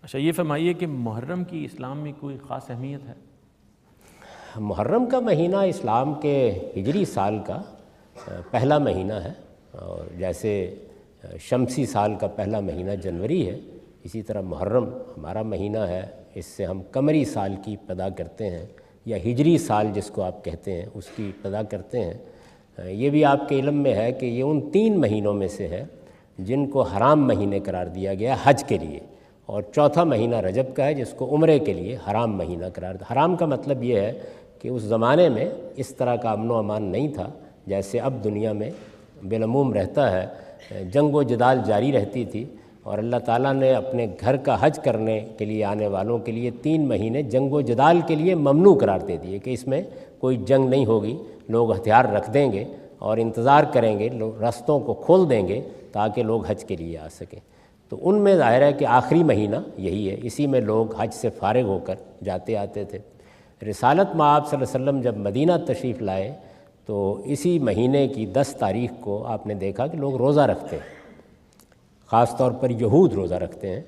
اچھا یہ فرمائیے کہ محرم کی اسلام میں کوئی خاص اہمیت ہے؟ محرم کا مہینہ اسلام کے ہجری سال کا پہلا مہینہ ہے، اور جیسے شمسی سال کا پہلا مہینہ جنوری ہے، اسی طرح محرم ہمارا مہینہ ہے۔ اس سے ہم قمری سال کی ابتدا کرتے ہیں، یا ہجری سال جس کو آپ کہتے ہیں اس کی ابتدا کرتے ہیں۔ یہ بھی آپ کے علم میں ہے کہ یہ ان 3 مہینوں میں سے ہے جن کو حرام مہینے قرار دیا گیا حج کے لیے، اور چوتھا مہینہ رجب کا ہے جس کو عمرے کے لیے حرام مہینہ قرار دیا۔ حرام کا مطلب یہ ہے کہ اس زمانے میں اس طرح کا امن و امان نہیں تھا جیسے اب دنیا میں بالعموم رہتا ہے۔ جنگ و جدال جاری رہتی تھی، اور اللہ تعالیٰ نے اپنے گھر کا حج کرنے کے لیے آنے والوں کے لیے 3 مہینے جنگ و جدال کے لیے ممنوع قرار دے دیے کہ اس میں کوئی جنگ نہیں ہوگی، لوگ ہتھیار رکھ دیں گے اور انتظار کریں گے، لوگ رستوں کو کھول دیں گے تاکہ لوگ حج کے لیے آ سکیں۔ تو ان میں ظاہر ہے کہ آخری مہینہ یہی ہے، اسی میں لوگ حج سے فارغ ہو کر جاتے آتے تھے۔ رسالت مآب صلی اللہ علیہ وسلم جب مدینہ تشریف لائے تو اسی مہینے کی 10 تاریخ کو آپ نے دیکھا کہ لوگ روزہ رکھتے ہیں، خاص طور پر یہود روزہ رکھتے ہیں۔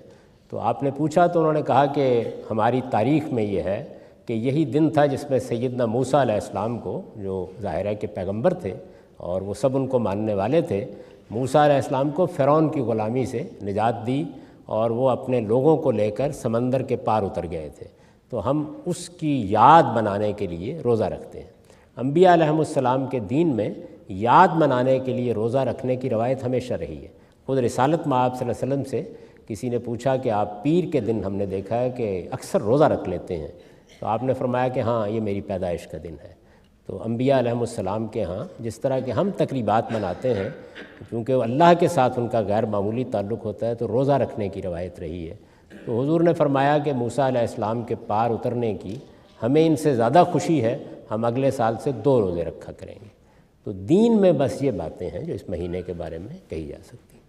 تو آپ نے پوچھا تو انہوں نے کہا کہ ہماری تاریخ میں یہ ہے کہ یہی دن تھا جس میں سیدنا موسیٰ علیہ السلام کو، جو ظاہر ہے کہ پیغمبر تھے اور وہ سب ان کو ماننے والے تھے، موسیٰ علیہ السلام کو فرعون کی غلامی سے نجات دی اور وہ اپنے لوگوں کو لے کر سمندر کے پار اتر گئے تھے۔ تو ہم اس کی یاد منانے کے لیے روزہ رکھتے ہیں۔ انبیاء علیہم السلام کے دین میں یاد منانے کے لیے روزہ رکھنے کی روایت ہمیشہ رہی ہے۔ خود رسالت مآب صلی اللہ علیہ وسلم سے کسی نے پوچھا کہ آپ پیر کے دن ہم نے دیکھا ہے کہ اکثر روزہ رکھ لیتے ہیں، تو آپ نے فرمایا کہ ہاں یہ میری پیدائش کا دن ہے۔ تو انبیاء علیہم السلام کے ہاں جس طرح کے ہم تقریبات مناتے ہیں، کیونکہ اللہ کے ساتھ ان کا غیر معمولی تعلق ہوتا ہے، تو روزہ رکھنے کی روایت رہی ہے۔ تو حضور نے فرمایا کہ موسیٰ علیہ السلام کے پار اترنے کی ہمیں ان سے زیادہ خوشی ہے، ہم اگلے سال سے 2 روزے رکھا کریں گے۔ تو دین میں بس یہ باتیں ہیں جو اس مہینے کے بارے میں کہی جا سکتی ہیں۔